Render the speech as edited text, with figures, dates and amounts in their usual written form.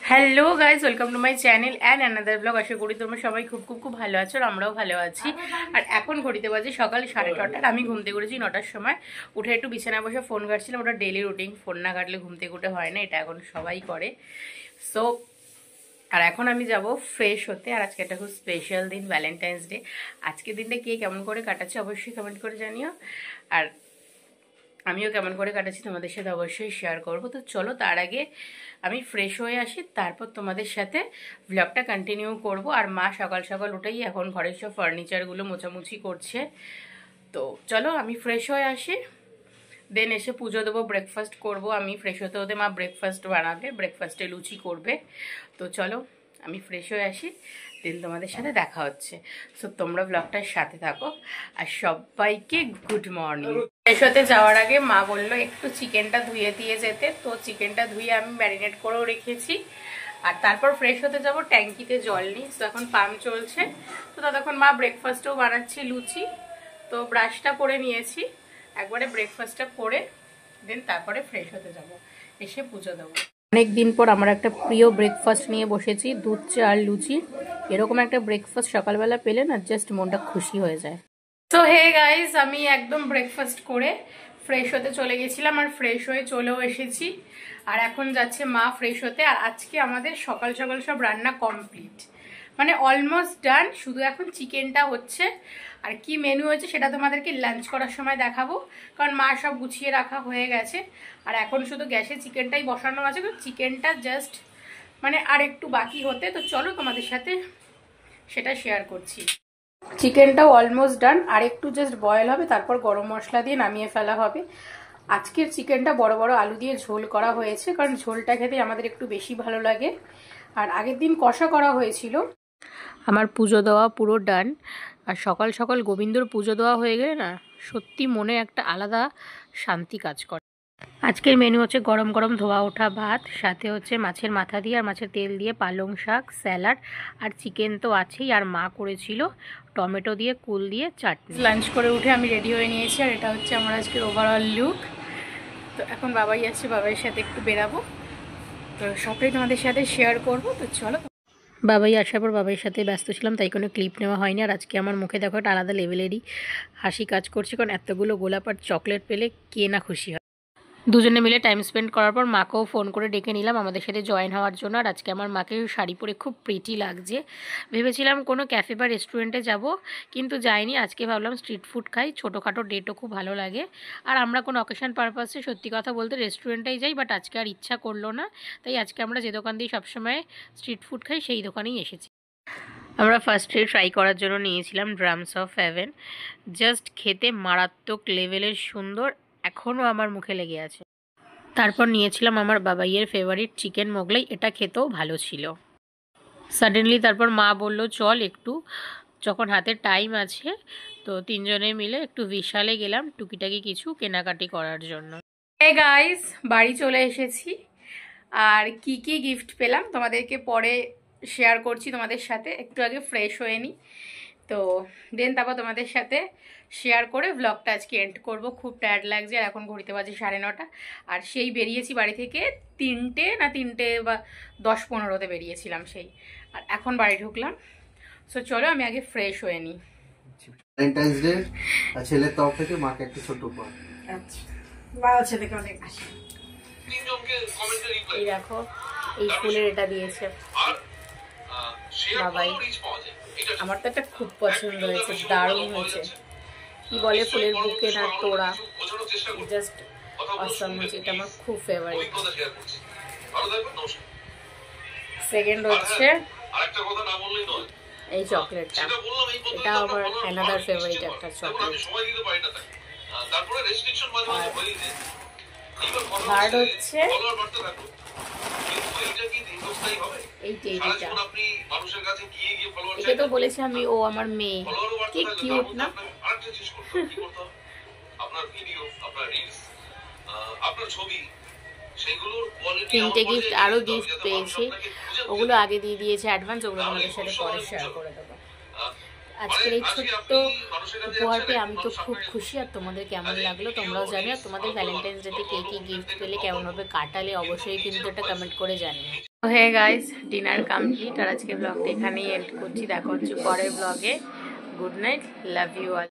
Hello guys, welcome to my channel and another blog. আশা করি তোমরা সবাই খুব খুব খুব ভালো আছো আর আমরাও ভালো আছি। আর এখন ঘড়িতে বাজে সকাল 6:30। আমি ঘুম থেকে উঠেছি 9টার সময়। উঠে একটু বিছানায় বসে ফোন ঘাটছিলাম। ওটা ডেলি রুটিন, ফোন না ঘাটলে ঘুম থেকে উঠে হয় না, এটা এখন সবাই করে। সো আর এখন আমি যাব ফ্রেশ হতে। আর আজকে একটা খুব স্পেশাল দিন, ভ্যালেন্টাইন্স ডে। আজকের দিনটা কে কেমন করে কাটাচ্ছে অবশ্যই কমেন্ট করে জানিও। আর আমিও কেমন করে কাটাচ্ছি তোমাদের সাথে অবশ্যই শেয়ার করব। তো চলো তার আগে আমি ফ্রেশ হয়ে আসি, তারপর তোমাদের সাথে ব্লগটা কন্টিনিউ করব। আর মা সকাল সকাল উঠেই এখন ঘরের সব ফার্নিচারগুলো মোছামুছি করছে। তো চলো আমি ফ্রেশ হয়ে আসি, দেন এসে পুজো দেবো, ব্রেকফাস্ট করব। আমি ফ্রেশ হতে হতে মা ব্রেকফাস্ট বানাবে, ব্রেকফাস্টে লুচি করবে। তো চলো আমি ফ্রেশ হয়ে আসি, দেন তোমাদের সাথে দেখা হচ্ছে। সো তোমরা ব্লগটার সাথে থাকো। আর সবাইকে গুড মর্নিং। ফ্রেশ হতে যাওয়ার আগে মা বললো একটু চিকেনটা ধুয়ে দিয়ে যেতে। তো চিকেনটা ধুয়ে আমি ম্যারিনেট করেও রেখেছি। আর তারপর ফ্রেশ হতে যাব, ট্যাঙ্কিতে জল নিই। তো এখন পাম্প চলছে। তো ততক্ষণ মা ব্রেকফাস্টও বানাচ্ছি, লুচি। তো ব্রাশটা করে নিয়েছি, একবারে ব্রেকফাস্টটা করে দেন তারপরে ফ্রেশ হতে যাব, এসে পুজো দেবো। অনেকদিন পর আমার একটা প্রিয় ব্রেকফাস্ট নিয়ে বসেছি, দুধ চা আর লুচি। এরকম একটা ব্রেকফাস্ট সকালবেলা পেলে না জাস্ট মনটা খুশি হয়ে যায়। তো হে গাইজ, আমি একদম ব্রেকফাস্ট করে ফ্রেশ হতে চলে গেছিলাম আর ফ্রেশ হয়ে চলেও এসেছি। আর এখন যাচ্ছে মা ফ্রেশ হতে। আর আজকে আমাদের সকাল সকাল সব রান্না কমপ্লিট, মানে অলমোস্ট ডান। শুধু এখন চিকেনটা হচ্ছে। আর কি মেনু হয়েছে সেটা তোমাদেরকে লাঞ্চ করার সময় দেখাবো, কারণ মা সব গুছিয়ে রাখা হয়ে গেছে। আর এখন শুধু গ্যাসে চিকেনটাই বসানো আছে, তো চিকেনটা জাস্ট মানে আর একটু বাকি হতে। তো চলো তোমাদের সাথে সেটা শেয়ার করছি। চিকেনটাও অলমোস্ট ডান, আর একটু জাস্ট বয়েল হবে, তারপর গরম মশলা দিয়ে নামিয়ে ফেলা হবে। আজকের চিকেনটা বড় বড় আলু দিয়ে ঝোল করা হয়েছে, কারণ ঝোলটা খেতে আমাদের একটু বেশি ভালো লাগে। আর আগের দিন কষা করা হয়েছিল। আমার পুজো দেওয়া পুরো ডান। আর সকাল সকাল গোবিন্দর পুজো দেওয়া হয়ে গেলে না সত্যি মনে একটা আলাদা শান্তি কাজ করে। আজকের মেনু হচ্ছে গরম গরম ধোয়া ওঠা ভাত, সাথে হচ্ছে মাছের মাথা দিয়ে আর মাছের তেল দিয়ে পালং শাক, স্যালাড, আর চিকেন তো আছেই। আর মা করেছিল টমেটো দিয়ে কুল দিয়ে চাটনি। লাঞ্চ করে উঠে আমি রেডি হয়ে নিয়েছি, আর এটা হচ্ছে আমার আজকের ওভারঅল লুক। তো এখন বাবাই আসছে, বাবাইয়ের সাথে একটু বেরাবো। তো সবটাই তোমাদের সাথে শেয়ার করবো। তো চলো। বাবাই আসার পর বাবাইয়ের সাথে ব্যস্ত ছিলাম, তাই কোনো ক্লিপ নেওয়া হয়নি। আর আজকে আমার মুখে দেখো একটা আলাদা লেভেলেরই হাসি কাজ করছে, কারণ এতগুলো গোলাপ আর চকলেট পেলে কে না খুশি হয়। দুজনে মিলে টাইম স্পেন্ড করার পর মাকেও ফোন করে ডেকে নিলাম আমাদের সাথে জয়েন হওয়ার জন্য। আর আজকে আমার মাকে শাড়ি পরে খুব প্রিটি লাগছে। ভেবেছিলাম কোনো ক্যাফে বা রেস্টুরেন্টে যাব, কিন্তু যাইনি। আজকে ভাবলাম স্ট্রিট ফুড খাই, ছোটোখাটো ডেটও খুব ভালো লাগে। আর আমরা কোনো অকেশন পারপাসে সত্যি কথা বলতে রেস্টুরেন্টেই যাই, বাট আজকে আর ইচ্ছা করলো না। তাই আজকে আমরা যে দোকান দিয়ে সবসময় স্ট্রিট ফুড খাই সেই দোকানেই এসেছি। আমরা ফার্স্টে ট্রাই করার জন্য নিয়েছিলাম ড্রামস অফ হেভেন। জাস্ট খেতে মারাত্মক লেভেলের সুন্দর, এখনও আমার মুখে লেগে আছে। তারপর নিয়েছিলাম আমার বাবাইয়ের ফেভারিট চিকেন মোগলাই, এটা খেতেও ভালো ছিল। সাডেনলি তারপর মা বলল চল একটু, যখন হাতে টাইম আছে। তো তিনজনে মিলে একটু বিশালে গেলাম টুকিটাকি কিছু কেনাকাটি করার জন্য। হে গাইস, বাড়ি চলে এসেছি। আর কি কি গিফট পেলাম তোমাদেরকে পরে শেয়ার করছি তোমাদের সাথে। একটু আগে ফ্রেশ হয়ে নিই, তো দেন তারপর তোমাদের সাথে শেয়ার করে ব্লগটা আজকে এন্ড করব। খুব টায়ার্ড লাগছে, আর এখন ঘড়িতে বাজে 9:30। আর সেই বেরিয়েছি বাড়ি থেকে 3টে বা 10-15তে বেরিয়েছিলাম সেই। আর এখন বাড়ি ঢুকলাম। সো চলো আমি আগে ফ্রেশ হয়ে নিই। ভ্যালেন্টাইন্স ডে ছেলের তরফ থেকে মাকে একটা ছোট উপহার। আচ্ছা, বাবা ছেলেকে অনেক হাসি। এই দেখো, এই ফুলের এটা দিয়েছে বাবাই। আমার তো একটা খুব পছন্দ হয়েছে, দারুণ হয়েছে। কি বলে ফুলের বুকে না তোড়া, জাস্ট অসাম হয়েছে। এটা আমার খুব ফেভারিট। সেকেন্ড হচ্ছে এই চকলেটটা, এটা আমার অ্যানাদার ফেভারিট একটা চকলেট। থার্ড হচ্ছে এইটা। একে তো বলেছি আমি ও আমার মেয়ে, কি কিউট না। তিনটে গিফট, আরো গিফট পেয়েছি, ওগুলো আগে দিয়ে দিয়েছে অ্যাডভান্স, ওগুলো তোমাদের সাথে পরে শেয়ার করে দেবো। আজকের এই ছোট্ট উপহার পেয়ে আমি তো খুব খুশি। আর তোমাদের কেমন লাগলো তোমরাও জানিও। তোমাদের ভ্যালেন্টাইন্স ডেতে কে কি গিফট পেলে, কেমনভাবে কাটালে, অবশ্যই কিন্তু একটা কমেন্ট করে জানিও। হে গাইস, ডিনার কমপ্লিট আর আজকে ব্লগটা এখানেই এন্ড করছি। দেখা হচ্ছে পরের ব্লগে। Good night, love you all.